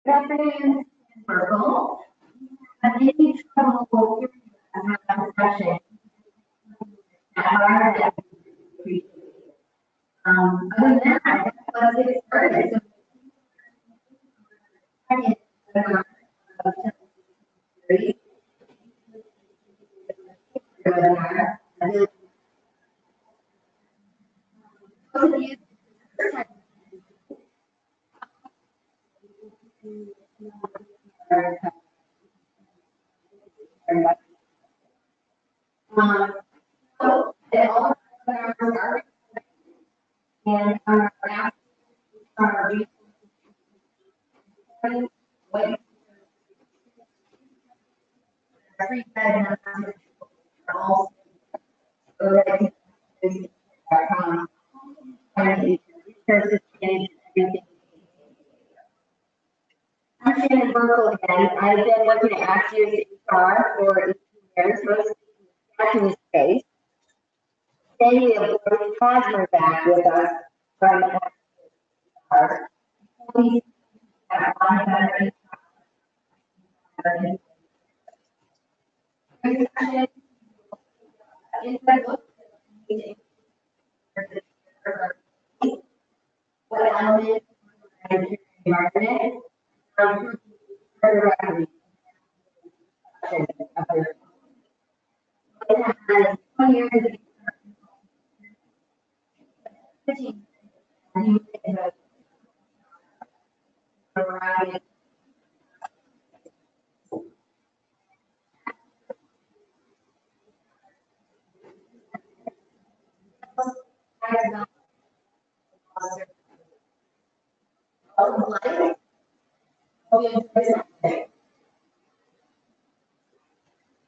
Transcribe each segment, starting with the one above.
Good afternoon, Merkel. Have any trouble having a discussion? Other than that, let's get started. And our I'm Shannon Merkel again. I've been working at Axios HR for 18 years, mostly in the space. Today we have Lori Cosmer back with us from Axios HR. What elements of the environment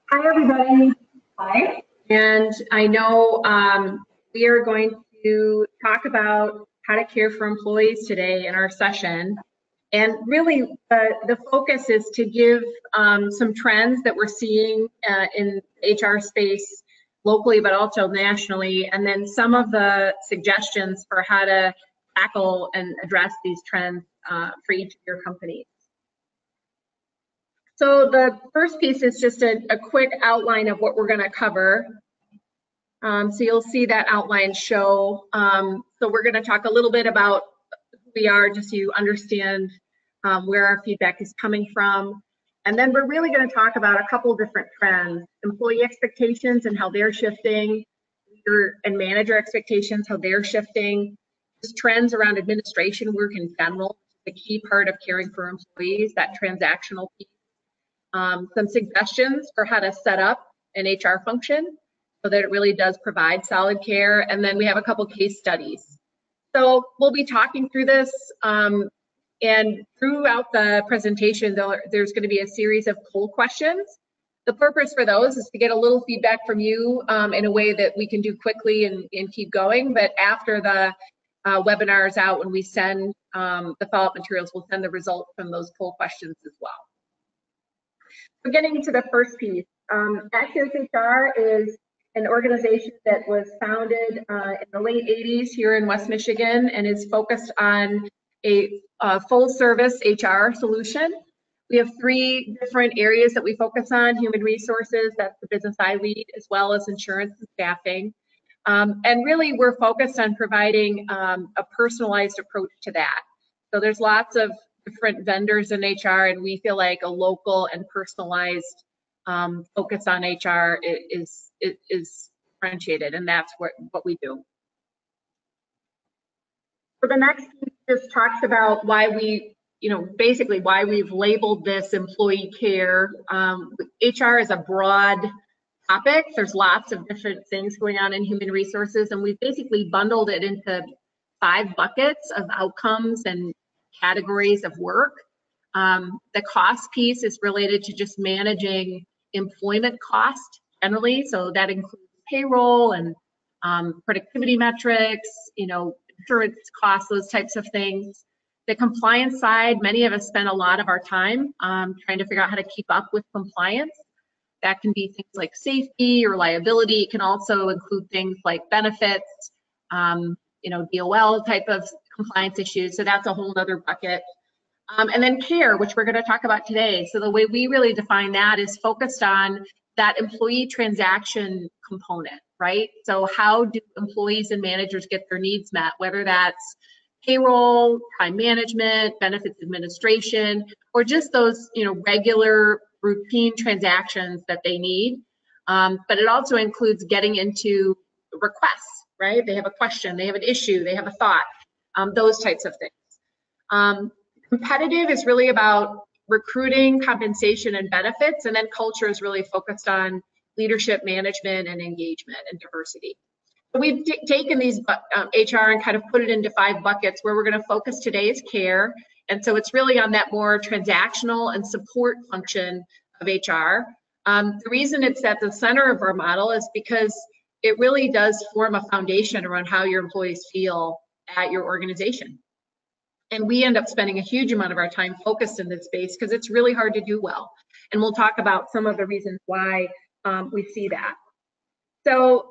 Hi, everybody. Hi. And I know we are going to talk about how to care for employees today in our session. And really, the focus is to give some trends that we're seeing in HR space locally, but also nationally, and then some of the suggestions for how to tackle and address these trends for each of your companies. So the first piece is just a quick outline of what we're going to cover. So you'll see that outline show. So we're going to talk a little bit about who we are, just so you understand where our feedback is coming from. And then we're really going to talk about a couple different trends: employee expectations and how they're shifting, leader and manager expectations, how they're shifting, just trends around administration work in general, the key part of caring for employees, that transactional piece. Some suggestions for how to set up an HR function so that it really does provide solid care. And then we have a couple case studies. So we'll be talking through this, and throughout the presentation, there's going to be a series of poll questions. The purpose for those is to get a little feedback from you in a way that we can do quickly and keep going. But after the webinar is out, when we send the follow-up materials, we'll send the results from those poll questions as well. So getting into the first piece, Axios HR is an organization that was founded in the late 80s here in West Michigan and is focused on a full-service HR solution. We have 3 different areas that we focus on: human resources, that's the business I lead, as well as insurance and staffing. And really, we're focused on providing a personalized approach to that. So there's lots of different vendors in HR, and we feel like a local and personalized focus on HR is differentiated, and that's what we do. So the next piece just talks about why we, basically why we've labeled this employee care. HR is a broad topic. There's lots of different things going on in human resources, and we've basically bundled it into 5 buckets of outcomes and categories of work. The cost piece is related to just managing employment cost generally, so that includes payroll and productivity metrics, insurance costs, those types of things. The compliance side, many of us spend a lot of our time trying to figure out how to keep up with compliance. That can be things like safety or liability. It can also include things like benefits, DOL type of compliance issues. So that's a whole other bucket. And then care, which we're going to talk about today. So the way we really define that is focused on that employee transaction component, right? So how do employees and managers get their needs met, whether that's payroll, time management, benefits administration, or just those, regular routine transactions that they need. But it also includes getting into requests, right? They have a question, they have an issue, they have a thought, those types of things. Competitive is really about recruiting, compensation, and benefits, and then culture is really focused on leadership, management, and engagement and diversity. So we've taken these HR and kind of put it into 5 buckets. Where we're going to focus today is care, and so it's really on that more transactional and support function of HR. The reason it's at the center of our model is because it really does form a foundation around how your employees feel at your organization. And we end up spending a huge amount of our time focused in this space because it's really hard to do well. And we'll talk about some of the reasons why we see that. So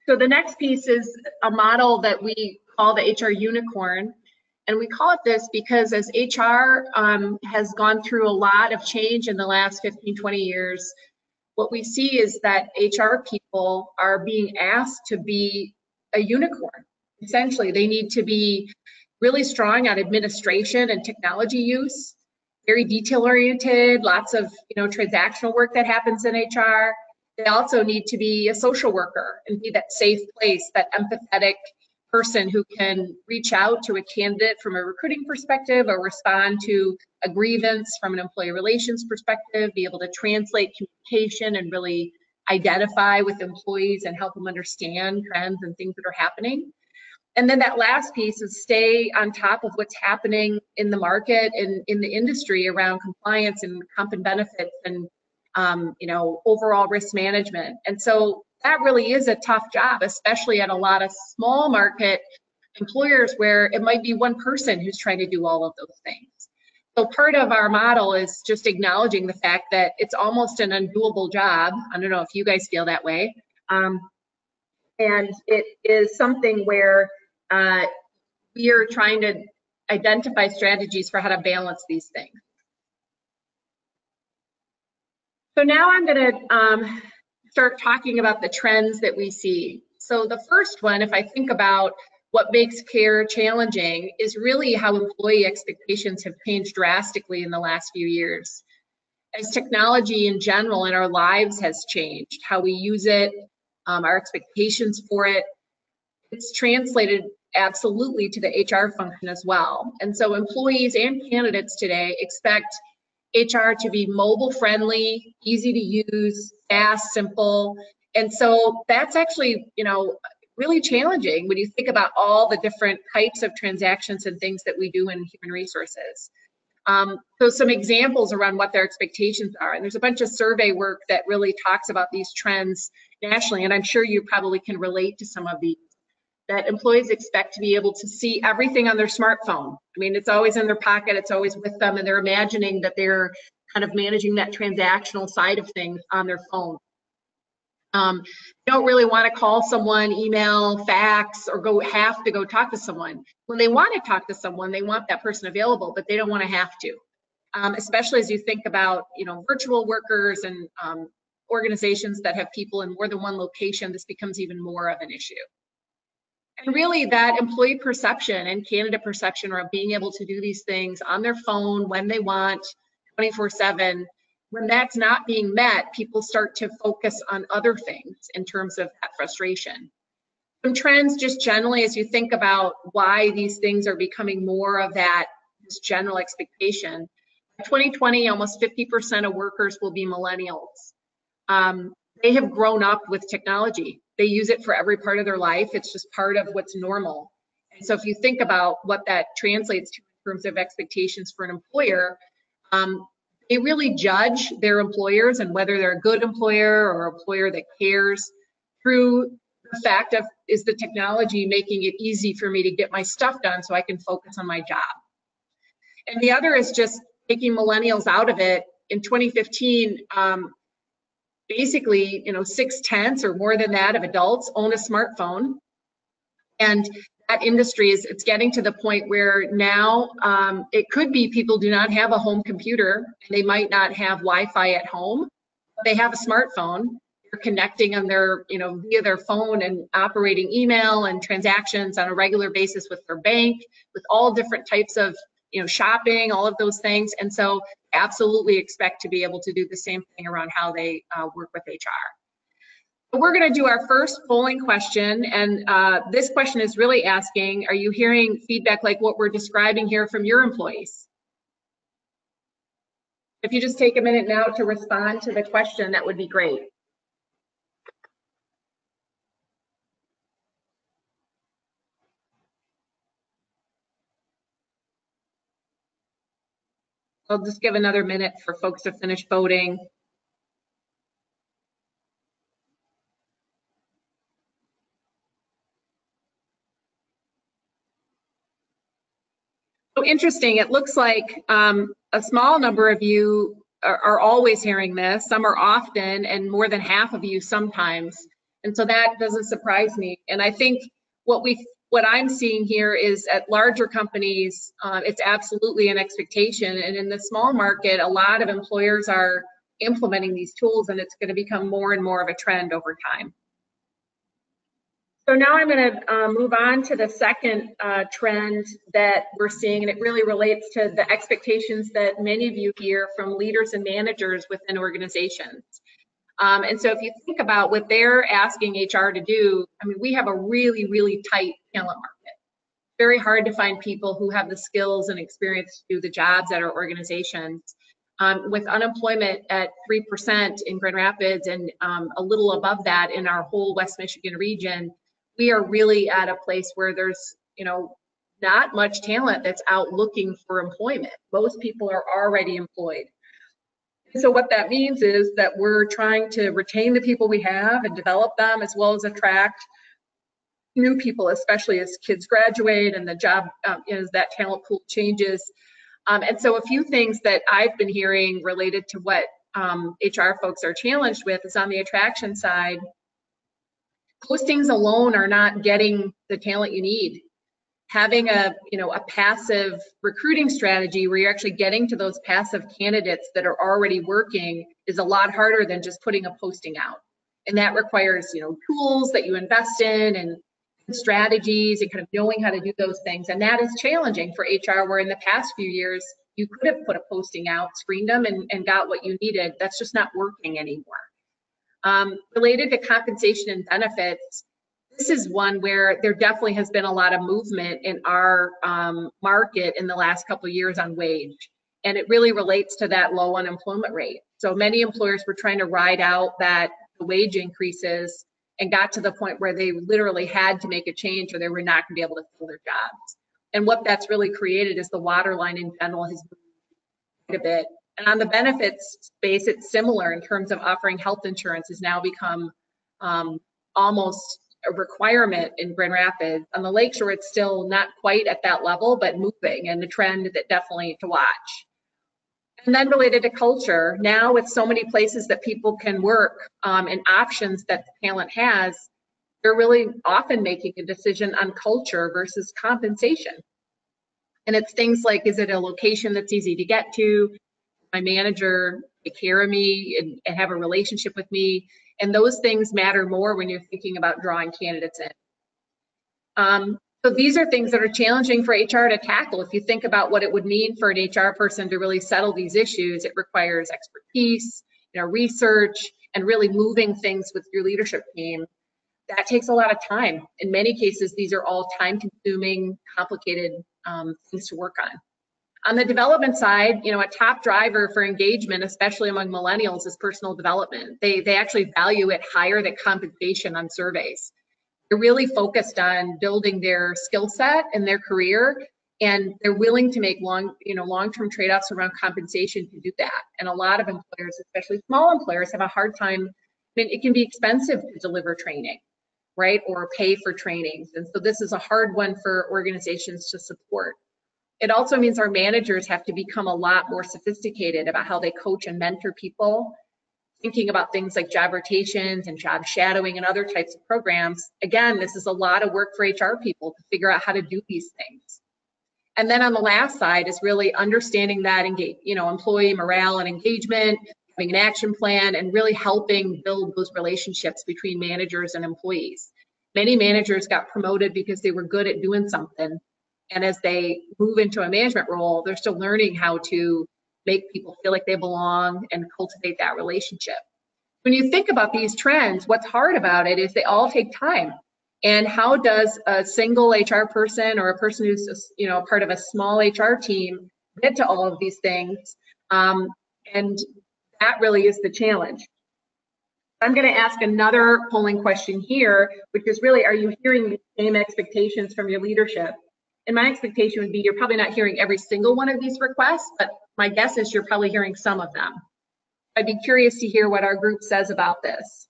so the next piece is a model that we call the HR unicorn. And we call it this because as HR has gone through a lot of change in the last 15, 20 years, what we see is that HR people are being asked to be a unicorn. Essentially, they need to be really strong at administration and technology use, very detail-oriented, lots of transactional work that happens in HR. They also need to be a social worker and be that safe place, that empathetic person who can reach out to a candidate from a recruiting perspective or respond to a grievance from an employee relations perspective, be able to translate communication and really identify with employees and help them understand trends and things that are happening. And then that last piece is stay on top of what's happening in the market and in the industry around compliance and comp and benefits and overall risk management. And so that really is a tough job, especially at a lot of small market employers where it might be one person who's trying to do all of those things. So part of our model is just acknowledging the fact that it's almost an undoable job. I don't know if you guys feel that way. And it is something where we are trying to identify strategies for how to balance these things. So now I'm going to start talking about the trends that we see. So the first one, if I think about what makes care challenging, is really how employee expectations have changed drastically in the last few years. As technology in general in our lives has changed, how we use it, our expectations for it, it's translated absolutely to the HR function as well. And so employees and candidates today expect HR to be mobile friendly, easy to use, fast, simple. And so that's actually, really challenging when you think about all the different types of transactions and things that we do in human resources. So some examples around what their expectations are. And there's a bunch of survey work that really talks about these trends nationally. And I'm sure you probably can relate to some of these. That employees expect to be able to see everything on their smartphone. I mean, it's always in their pocket, it's always with them, and they're imagining that they're kind of managing that transactional side of things on their phone. They don't really want to call someone, email, fax, or have to go talk to someone. When they want to talk to someone, they want that person available, but they don't want to have to. Especially as you think about, virtual workers and organizations that have people in more than one location, this becomes even more of an issue. And really that employee perception and candidate perception around being able to do these things on their phone when they want, 24/7, when that's not being met, people start to focus on other things in terms of that frustration. Some trends just generally as you think about why these things are becoming more of that this general expectation. By 2020, almost 50% of workers will be millennials. They have grown up with technology. They use it for every part of their life. It's just part of what's normal. And so if you think about what that translates to in terms of expectations for an employer, they really judge their employers and whether they're a good employer or an employer that cares through the fact of, is the technology making it easy for me to get my stuff done so I can focus on my job? And the other is just taking millennials out of it. In 2015, basically, 6/10 or more than that of adults own a smartphone. And that industry it's getting to the point where now it could be people do not have a home computer, and they might not have Wi-Fi at home. They have a smartphone. They're connecting on their, via their phone and operating email and transactions on a regular basis with their bank, with all different types of, shopping, all of those things. And so absolutely expect to be able to do the same thing around how they work with HR. We're going to do our first polling question, and this question is really asking, are you hearing feedback like what we're describing here from your employees? If you just take a minute now to respond to the question, that would be great. I'll just give another minute for folks to finish voting. So interesting, it looks like a small number of you are always hearing this, some are often, and more than half of you sometimes. And so that doesn't surprise me. And I think what I'm seeing here is at larger companies, it's absolutely an expectation. And in the small market, a lot of employers are implementing these tools, and it's going to become more and more of a trend over time. So now I'm going to move on to the second trend that we're seeing, and it really relates to the expectations that many of you hear from leaders and managers within organizations. And so if you think about what they're asking HR to do, I mean, we have a really, really tight talent market. Very hard to find people who have the skills and experience to do the jobs at our organizations. With unemployment at 3% in Grand Rapids and a little above that in our whole West Michigan region, we are really at a place where there's, not much talent that's out looking for employment. Most people are already employed. So what that means is that we're trying to retain the people we have and develop them, as well as attract new people, especially as kids graduate and the job, as that talent pool changes. And so a few things that I've been hearing related to what HR folks are challenged with is on the attraction side. Postings alone are not getting the talent you need. Having a passive recruiting strategy where you're actually getting to those passive candidates that are already working is a lot harder than just putting a posting out. And that requires, tools that you invest in and strategies and kind of knowing how to do those things. And that is challenging for HR, where in the past few years, you could have put a posting out, screened them, and got what you needed. That's just not working anymore. Related to compensation and benefits, this is one where there definitely has been a lot of movement in our market in the last couple of years on wage. And it really relates to that low unemployment rate. So many employers were trying to ride out the wage increases and got to the point where they literally had to make a change or they were not going to be able to fill their jobs. And what that's really created is the waterline in general has moved quite a bit. And on the benefits space, it's similar in terms of offering health insurance has now become almost a requirement in Grand Rapids. On the Lakeshore, it's still not quite at that level, but moving, and the trend that definitely to watch. And then related to culture, now with so many places that people can work and options that the talent has, they're really often making a decision on culture versus compensation. And it's things like, is it a location that's easy to get to? My manager take care of me and have a relationship with me, and those things matter more when you're thinking about drawing candidates in. So these are things that are challenging for HR to tackle. If you think about what it would mean for an HR person to really settle these issues, it requires expertise, research, and really moving things with your leadership team. That takes a lot of time. In many cases, these are all time-consuming, complicated things to work on. On the development side, a top driver for engagement, especially among millennials, is personal development. They actually value it higher than compensation on surveys. They're really focused on building their skill set and their career, and they're willing to make long-term trade-offs around compensation to do that. And a lot of employers, especially small employers, have a hard time. I mean, it can be expensive to deliver training, right, or pay for trainings. And so this is a hard one for organizations to support. It also means our managers have to become a lot more sophisticated about how they coach and mentor people thinking about things like job rotations and job shadowing and other types of programs, again, this is a lot of work for HR people to figure out how to do these things. And then on the last side is really understanding that employee morale and engagement, having an action plan, and really helping build those relationships between managers and employees. Many managers got promoted because they were good at doing something. And as they move into a management role, they're still learning how to make people feel like they belong and cultivate that relationship. When you think about these trends, what's hard about it is they all take time. And how does a single HR person or a person who's part of a small HR team get to all of these things? And that really is the challenge. I'm going to ask another polling question here, which is really, are you hearing the same expectations from your leadership? And my expectation would be you're probably not hearing every single one of these requests, but my guess is you're probably hearing some of them. I'd be curious to hear what our group says about this.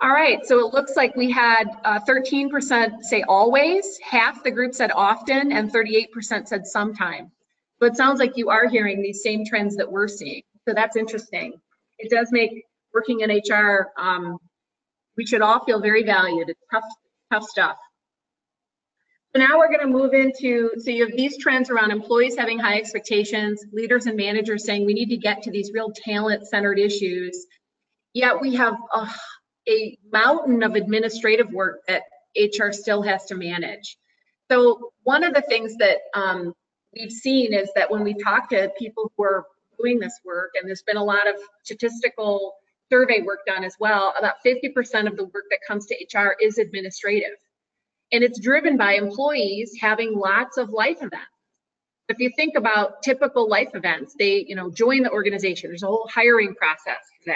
All right, so it looks like we had 13% say always, half the group said often, and 38% said sometime. So it sounds like you are hearing these same trends that we're seeing. So that's interesting. It does make working in HR, we should all feel very valued. It's tough stuff. So now we're going to move into, so you have these trends around employees having high expectations, leaders and managers saying we need to get to these real talent-centered issues. Yet we have a mountain of administrative work that HR still has to manage. So one of the things that we've seen is that when we talk to people who are doing this work, and there's been a lot of statistical survey work done as well, about 50% of the work that comes to HR is administrative. And it's driven by employees having lots of life events. If you think about typical life events, they join the organization. There's a whole hiring process for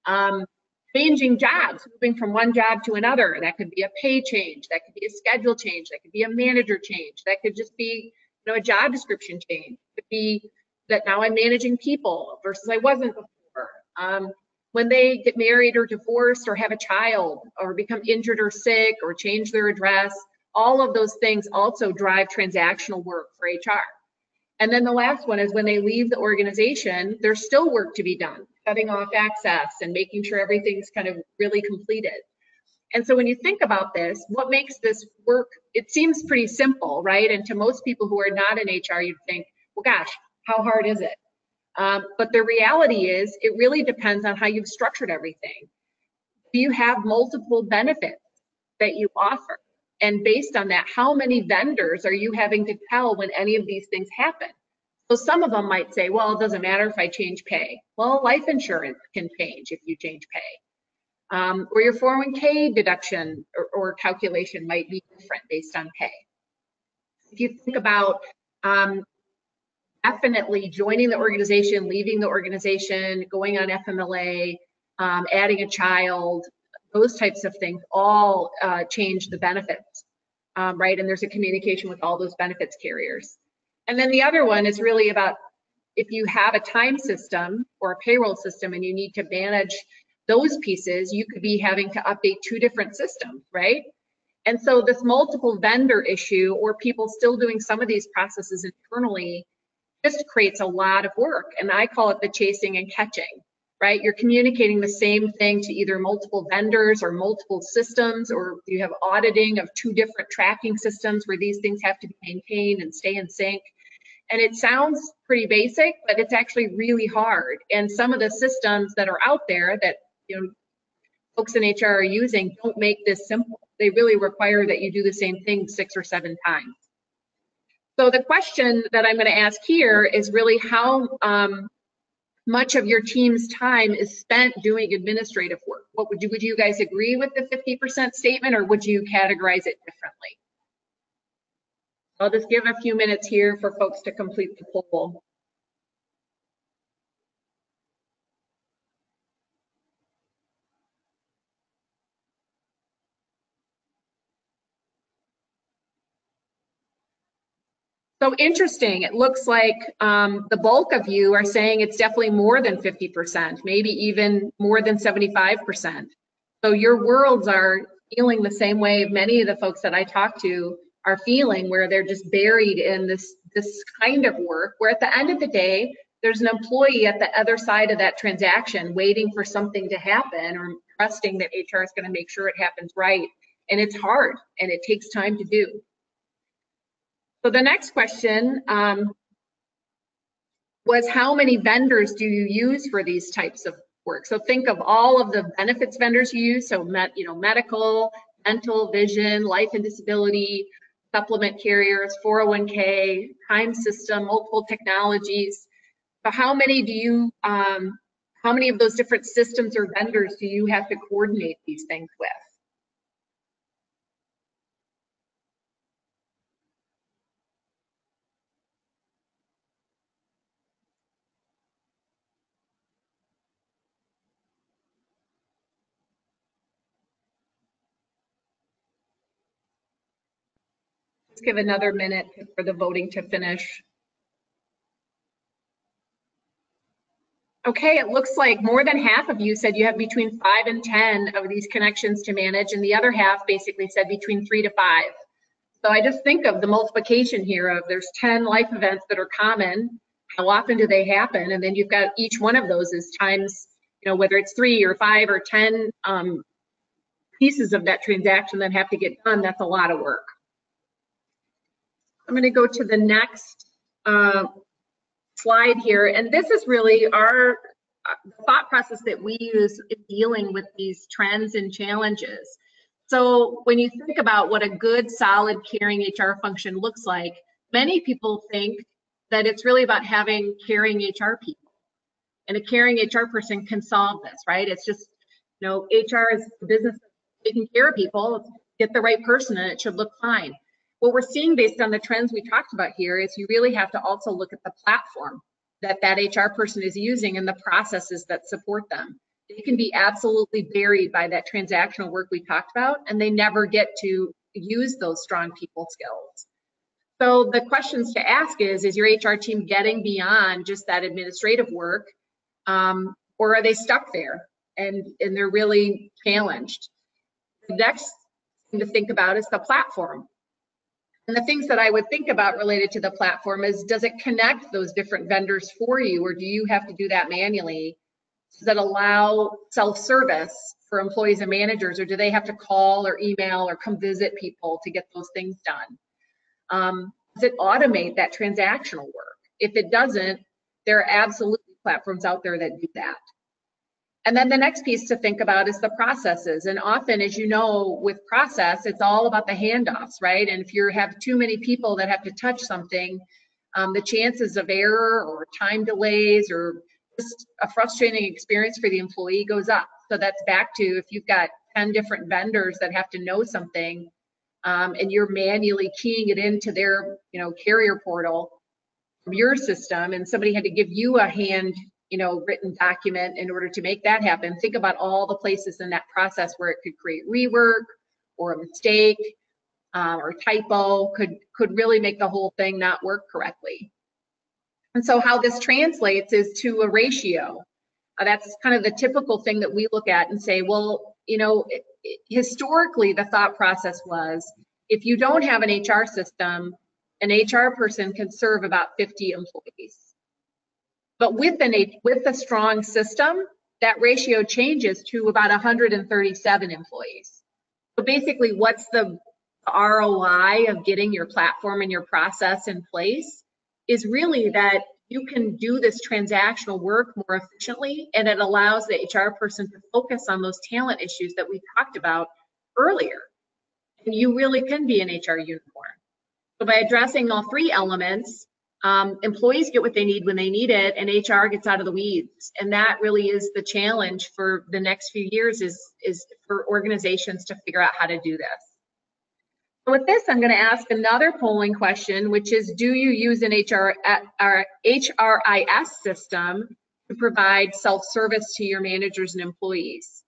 that. Changing jobs, moving from one job to another. That could be a pay change, that could be a schedule change, that could be a manager change, that could just be a job description change. It could be that now I'm managing people versus I wasn't before. When they get married or divorced or have a child or become injured or sick or change their address, all of those things also drive transactional work for HR. And then the last one is when they leave the organization, there's still work to be done, cutting off access and making sure everything's kind of really completed. And so when you think about this, what makes this work, it seems pretty simple, right? And to most people who are not in HR, you'd think, well, gosh, how hard is it? But the reality is it really depends on how you've structured everything. Do you have multiple benefits that you offer? And based on that, how many vendors are you having to tell when any of these things happen? So some of them might say, well, it doesn't matter if I change pay. Well, life insurance can change if you change pay. Or your 401k deduction or calculation might be different based on pay. If you think about definitely joining the organization, leaving the organization, going on FMLA, adding a child, those types of things all change the benefits, right? And there's a communication with all those benefits carriers. And then the other one is really about if you have a time system or a payroll system and you need to manage those pieces, you could be having to update 2 different systems, right? And so this multiple vendor issue or people still doing some of these processes internally just creates a lot of work. And I call it the chasing and catching, right? You're communicating the same thing to either multiple vendors or multiple systems, or you have auditing of 2 different tracking systems where these things have to be maintained and stay in sync. And it sounds pretty basic, but it's actually really hard. And some of the systems that are out there that folks in HR are using don't make this simple. They really require that you do the same thing 6 or 7 times. So the question that I'm going to ask here is really how much of your team's time is spent doing administrative work. What would you guys agree with the 50% statement, or would you categorize it differently? I'll just give a few minutes here for folks to complete the poll. So interesting, it looks like the bulk of you are saying it's definitely more than 50%, maybe even more than 75%. So your worlds are feeling the same way many of the folks that I talk to are feeling, where they're just buried in this kind of work, where at the end of the day, there's an employee at the other side of that transaction waiting for something to happen or trusting that HR is going to make sure it happens right. And it's hard and it takes time to do. So the next question was, how many vendors do you use for these types of work? So think of all of the benefits vendors you use. So medical, dental, vision, life and disability, supplement carriers, 401k, time system, multiple technologies. So how many do you, how many of those different systems or vendors do you have to coordinate these things with? Let's give another minute for the voting to finish. Okay, it looks like more than half of you said you have between 5 and 10 of these connections to manage, and the other half basically said between 3 to 5. So I just think of the multiplication here of there's 10 life events that are common. How often do they happen? And then you've got each one of those is times, whether it's 3 or 5 or 10 pieces of that transaction that have to get done. That's a lot of work. I'm going to go to the next slide here, and this is really our thought process that we use in dealing with these trends and challenges. So when you think about what a good, solid, caring HR function looks like, many people think that it's really about having caring HR people, and a caring HR person can solve this, right? It's just, HR is the business of taking care of people. Get the right person and it should look fine. What we're seeing based on the trends we talked about here is you really have to also look at the platform that HR person is using and the processes that support them. They can be absolutely buried by that transactional work we talked about, and they never get to use those strong people skills. So the questions to ask is your HR team getting beyond just that administrative work, or are they stuck there and they're really challenged? The next thing to think about is the platform. And the things that I would think about related to the platform is, does it connect those different vendors for you, or do you have to do that manually? Does it allow self-service for employees and managers, or do they have to call or email or come visit people to get those things done? Does it automate that transactional work? If it doesn't, there are absolutely platforms out there that do that. And then the next piece to think about is the processes. And often, as you know, with process, it's all about the handoffs, right? And if you have too many people that have to touch something, the chances of error or time delays or just a frustrating experience for the employee goes up. So that's back to, if you've got 10 different vendors that have to know something, and you're manually keying it into their, carrier portal from your system, and somebody had to give you a hand written document in order to make that happen. Think about all the places in that process where it could create rework or a mistake or a typo, could really make the whole thing not work correctly. And so how this translates is to a ratio. That's kind of the typical thing that we look at and say, well, historically the thought process was, if you don't have an HR system, an HR person can serve about 50 employees. But with a strong system, that ratio changes to about 137 employees. So basically, what's the ROI of getting your platform and your process in place is really that you can do this transactional work more efficiently, and it allows the HR person to focus on those talent issues that we talked about earlier. And you really can be an HR unicorn. So by addressing all three elements, employees get what they need when they need it, and HR gets out of the weeds. And that really is the challenge for the next few years, is for organizations to figure out how to do this. So with this, I'm going to ask another polling question, which is, do you use an HRIS system to provide self-service to your managers and employees?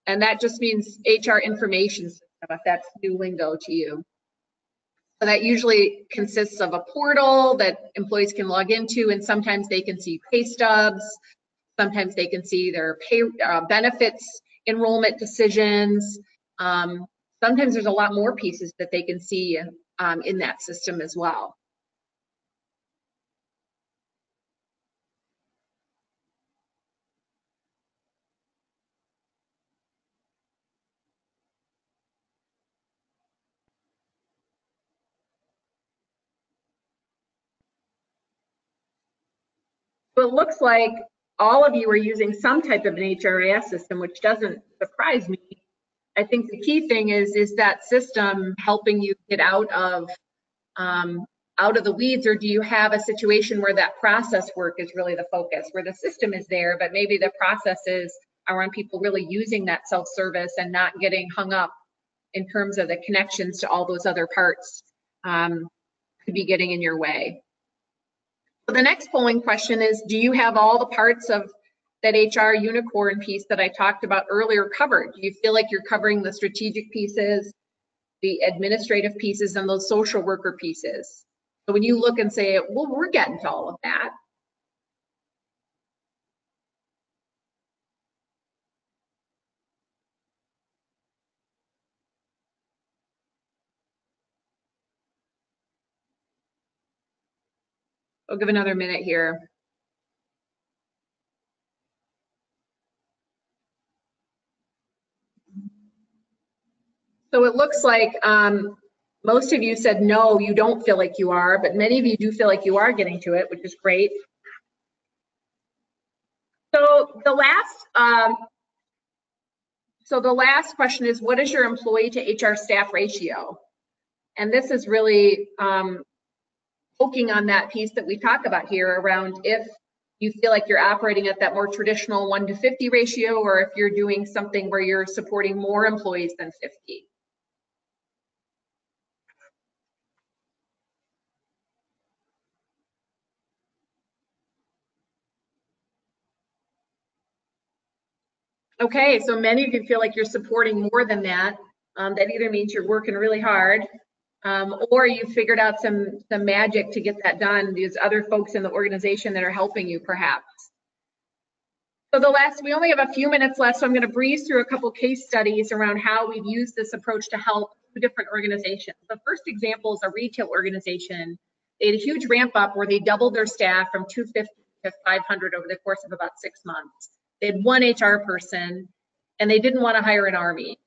And that just means HR information system, if that's new lingo to you. So that usually consists of a portal that employees can log into, and sometimes they can see pay stubs, sometimes they can see their pay benefits enrollment decisions. Sometimes there's a lot more pieces that they can see in that system as well. So it looks like all of you are using some type of an HRIS system, which doesn't surprise me. I think the key thing is that system helping you get out of the weeds, or do you have a situation where that process work is really the focus, where the system is there, but maybe the processes are on people really using that self-service and not getting hung up in terms of the connections to all those other parts could be getting in your way. So the next polling question is, do you have all the parts of that HR unicorn piece that I talked about earlier covered? Do you feel like you're covering the strategic pieces, the administrative pieces, and those social worker pieces? So when you look and say, well, we're getting to all of that. I'll give another minute here. So it looks like most of you said no, you don't feel like you are, but many of you do feel like you are getting to it, which is great. So the last question is, what is your employee to HR staff ratio? And this is really poking on that piece that we talk about here around if you feel like you're operating at that more traditional 1-to-50 ratio, or if you're doing something where you're supporting more employees than 50. Okay, so many of you feel like you're supporting more than that. That either means you're working really hard, or you figured out some magic to get that done. There's other folks in the organization that are helping you, perhaps. So we only have a few minutes left, so I'm going to breeze through a couple case studies around how we've used this approach to help different organizations. The first example is a retail organization. They had a huge ramp up where they doubled their staff from 250 to 500 over the course of about 6 months. They had one HR person, and they didn't want to hire an army.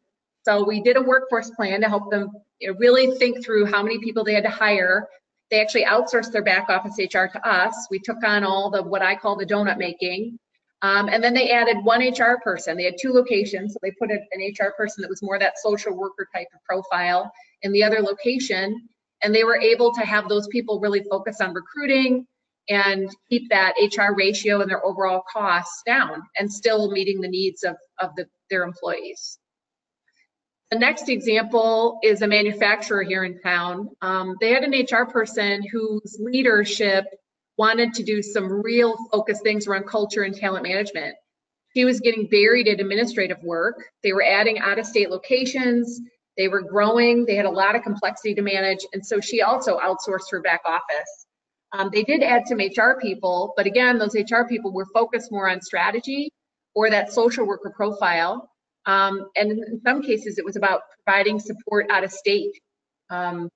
So we did a workforce plan to help them really think through how many people they had to hire. They actually outsourced their back office HR to us. We took on all the what I call the donut making. And then they added one HR person. They had 2 locations, so they put an HR person that was more that social worker type of profile in the other location, and they were able to have those people really focus on recruiting and keep that HR ratio and their overall costs down and still meeting the needs of their employees. The next example is a manufacturer here in town. They had an HR person whose leadership wanted to do some real focused things around culture and talent management. She was getting buried in administrative work. They were adding out-of-state locations. They were growing. They had a lot of complexity to manage. And so she also outsourced her back office. They did add some HR people, but again, those HR people were focused more on strategy or that social worker profile. And in some cases, it was about providing support out of state. And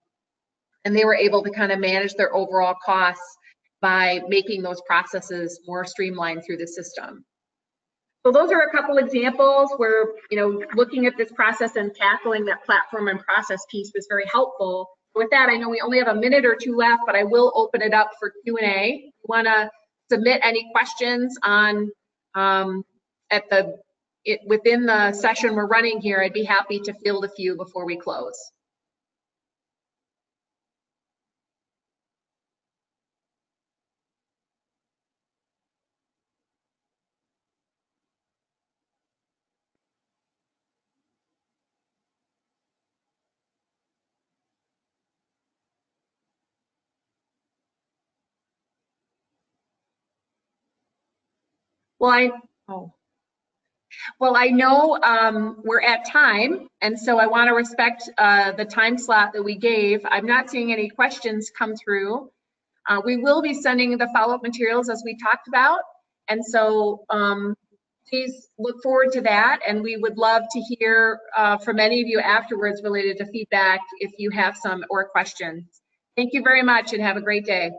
they were able to kind of manage their overall costs by making those processes more streamlined through the system. So those are a couple examples where, looking at this process and tackling that platform and process piece was very helpful. With that, I know we only have a minute or 2 left, but I will open it up for Q&A. If you want to submit any questions on within the session we're running here, I'd be happy to field a few before we close. Well, I know we're at time, and so I want to respect the time slot that we gave. I'm not seeing any questions come through. We will be sending the follow-up materials as we talked about, and so please look forward to that, and we would love to hear from any of you afterwards related to feedback if you have some or questions. Thank you very much and have a great day.